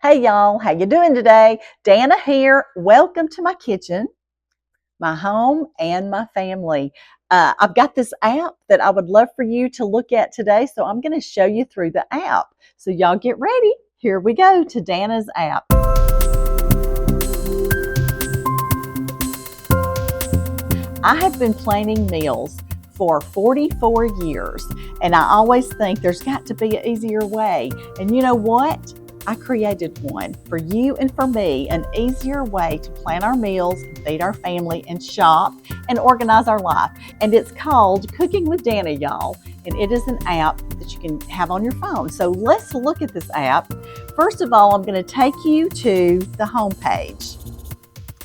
Hey y'all, how you doing today? Danna here. Welcome to my kitchen, my home, and my family. I've got this app that I would love for you to look at today, so I'm going to show you through the app. So y'all get ready. Here we go to Danna's app. I have been planning meals for 44 years, and I always think there's got to be an easier way. And you know what? I created one for you and for me, an easier way to plan our meals, feed our family, and shop and organize our life. And it's called Cooking with Danna Y'all, and it is an app that you can have on your phone. So let's look at this app. First of all, I'm going to take you to the home page.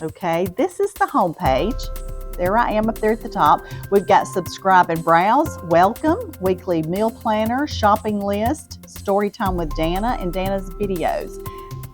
Okay, this is the home page. There I am up there at the top. We've got subscribe and browse, welcome, weekly meal planner, shopping list, story time with Danna, and Danna's videos.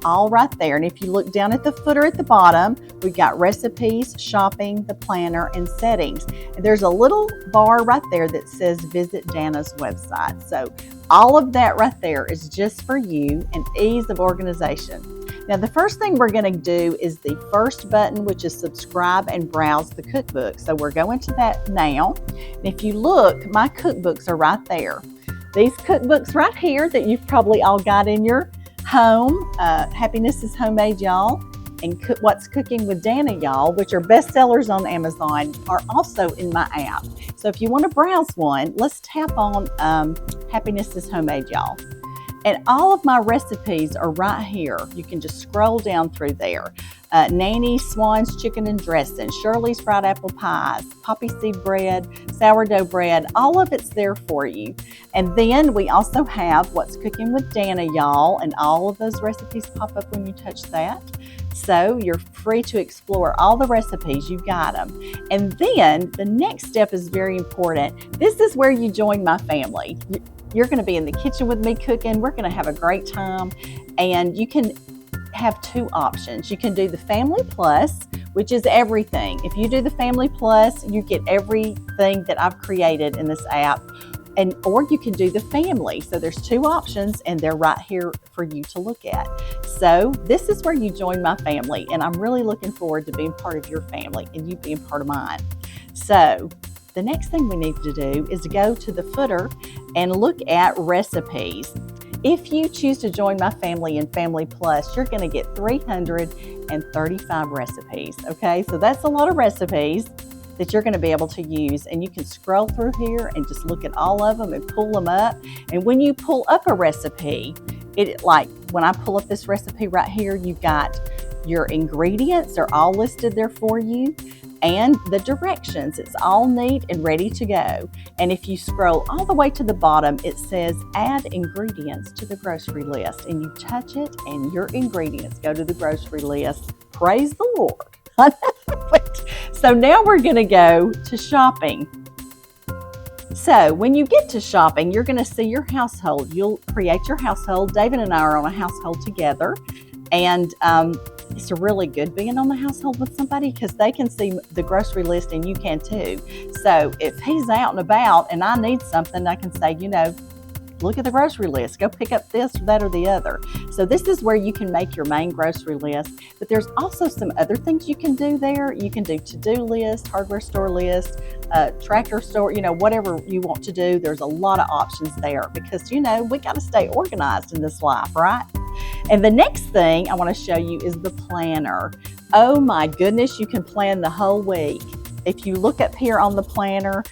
All right there. And if you look down at the footer at the bottom, we've got recipes, shopping, the planner, and settings. And there's a little bar right there that says visit Danna's website. So all of that right there is just for you and ease of organization. Now, the first thing we're going to do is the first button, which is subscribe and browse the cookbook. So we're going to that now. And if you look, my cookbooks are right there. These cookbooks right here that you've probably all got in your home, Happiness is Homemade, Y'all, and What's Cooking with Danna Y'all, which are bestsellers on Amazon, are also in my app. So if you want to browse one, let's tap on Happiness is Homemade, Y'all. And all of my recipes are right here. You can just scroll down through there. Nanny Swan's chicken and dressing, Shirley's fried apple pies, poppy seed bread, sourdough bread, all of it's there for you. And then we also have What's Cooking with Danna Y'all, and all of those recipes pop up when you touch that. So you're free to explore all the recipes, you've got them. And then the next step is very important. This is where you join my family. You're going to be in the kitchen with me cooking. We're going to have a great time. And you can have two options. You can do the Family Plus, which is everything. If you do the Family Plus, you get everything that I've created in this app. Or you can do the family. So there's two options, and they're right here for you to look at. So this is where you join my family. And I'm really looking forward to being part of your family and you being part of mine. So the next thing we need to do is go to the footer and look at recipes. If you choose to join my family in Family Plus, you're going to get 335 recipes. Okay, so that's a lot of recipes that you're going to be able to use, and you can scroll through here and just look at all of them and pull them up. And when you pull up a recipe, like when I pull up this recipe right here, you've got your ingredients are all listed there for you, and the directions. It's all neat and ready to go. And if you scroll all the way to the bottom, it says add ingredients to the grocery list, and you touch it and your ingredients go to the grocery list. Praise the Lord. So now we're going to go to shopping. So when you get to shopping, you're going to see your household. You'll create your household. David and I are on a household together, and it's really good being on the household with somebody because they can see the grocery list and you can too. So if he's out and about and I need something, I can say, look at the grocery list, go pick up this or that or the other. So this is where you can make your main grocery list, but there's also some other things you can do there. You can do to-do list, hardware store list, tractor store, whatever you want to do. There's a lot of options there because, we got to stay organized in this life, right? And the next thing I want to show you is the planner. Oh my goodness, you can plan the whole week. If you look up here on the planner,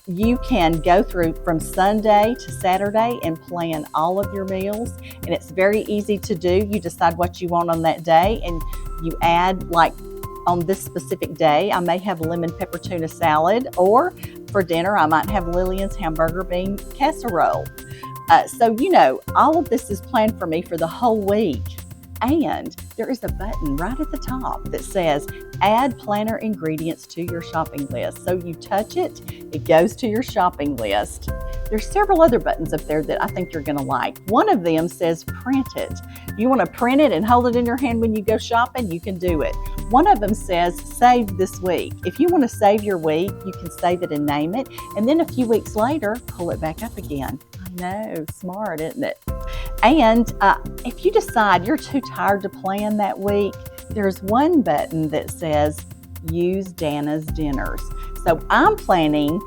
you can go through from Sunday to Saturday and plan all of your meals. And it's very easy to do. You decide what you want on that day and you add, like on this specific day, I may have lemon pepper tuna salad, or for dinner, I might have Lillian's hamburger bean casserole. So, all of this is planned for me for the whole week. And there is a button right at the top that says add planner ingredients to your shopping list. So you touch it, it goes to your shopping list. There's several other buttons up there that I think you're going to like. One of them says print it. You want to print it and hold it in your hand when you go shopping, you can do it. One of them says save this week. If you want to save your week, you can save it and name it. And then a few weeks later, pull it back up again. I know, smart, isn't it? And if you decide you're too tired to plan that week, there's one button that says use Danna's dinners. So I'm planning,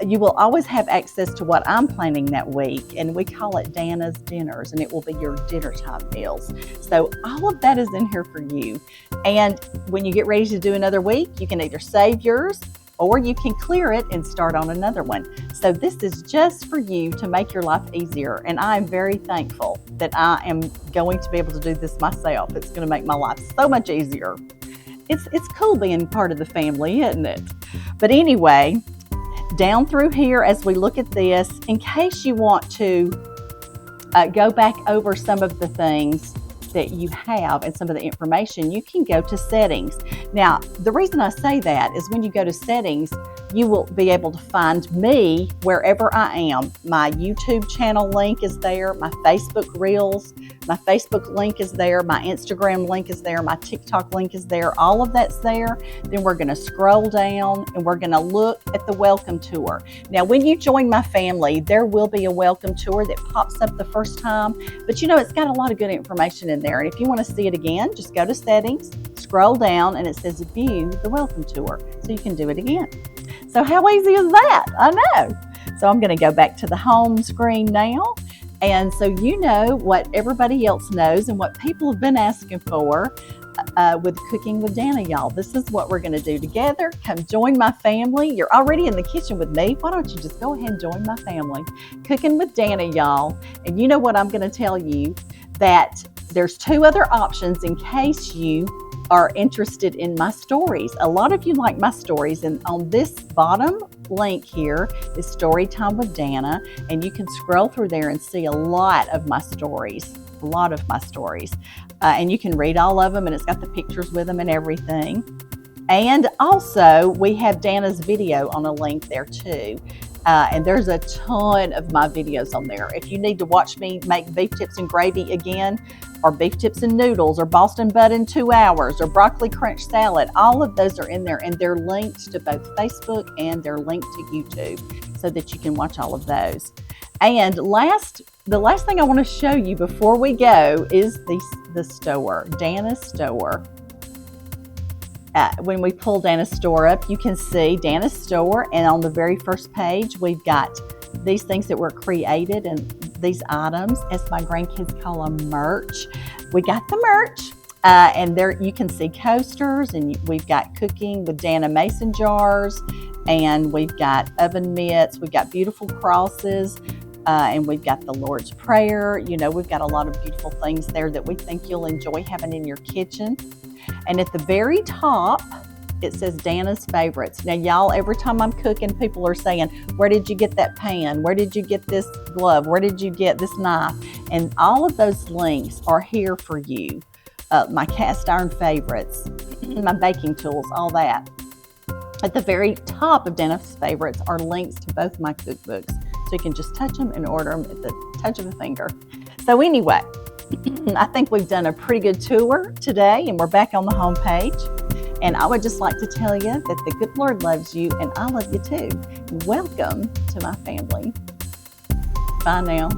you will always have access to what I'm planning that week, and we call it Danna's dinners, and it will be your dinner time meals. So all of that is in here for you. And when you get ready to do another week, you can either save yours or you can clear it and start on another one. So this is just for you to make your life easier. And I am very thankful that I am going to be able to do this myself. It's going to make my life so much easier. It's cool being part of the family, isn't it? But anyway, down through here as we look at this, in case you want to go back over some of the things that you have and some of the information, you can go to settings. Now, the reason I say that is when you go to settings, you will be able to find me wherever I am. My YouTube channel link is there, my Facebook Reels, my Facebook link is there, my Instagram link is there, my TikTok link is there, all of that's there. Then we're going to scroll down and we're going to look at the welcome tour. Now, when you join my family, there will be a welcome tour that pops up the first time, but you know, it's got a lot of good information in there. And if you want to see it again, just go to settings, scroll down, and it says view the welcome tour. So you can do it again. So how easy is that? I know. So I'm going to go back to the home screen now. And so you know what everybody else knows and what people have been asking for with Cooking with Danna Y'all. This is what we're going to do together. Come join my family. You're already in the kitchen with me. Why don't you just go ahead and join my family? Cooking with Danna Y'all. And you know what I'm going to tell you? That there's two other options in case you are interested in my stories. A lot of you like my stories, and on this bottom link here is Storytime with Danna, and you can scroll through there and see a lot of my stories, and you can read all of them, and it's got the pictures with them and everything. And also we have Danna's video on a link there too. And there's a ton of my videos on there. If you need to watch me make beef tips and gravy again, or beef tips and noodles, or Boston butt in 2 hours, or broccoli crunch salad, all of those are in there, and they're linked to both Facebook and they're linked to YouTube so that you can watch all of those. And the last thing I want to show you before we go is the store, Danna's store. When we pull Danna's store up, you can see Danna's store, and on the very first page, we've got these things that were created and these items, as my grandkids call them, merch. We got the merch, and there you can see coasters, and we've got Cooking with Danna mason jars, and we've got oven mitts, we've got beautiful crosses, and we've got the Lord's Prayer. You know, we've got a lot of beautiful things there that we think you'll enjoy having in your kitchen. And at the very top, it says Danna's favorites. Now, y'all, every time I'm cooking, people are saying, where did you get that pan? Where did you get this glove? Where did you get this knife? And all of those links are here for you. My cast iron favorites, my baking tools, all that. At the very top of Danna's favorites are links to both my cookbooks. So you can just touch them and order them at the touch of a finger. So anyway, I think we've done a pretty good tour today, and we're back on the home page. And I would just like to tell you that the good Lord loves you, and I love you too. Welcome to my family. Bye now.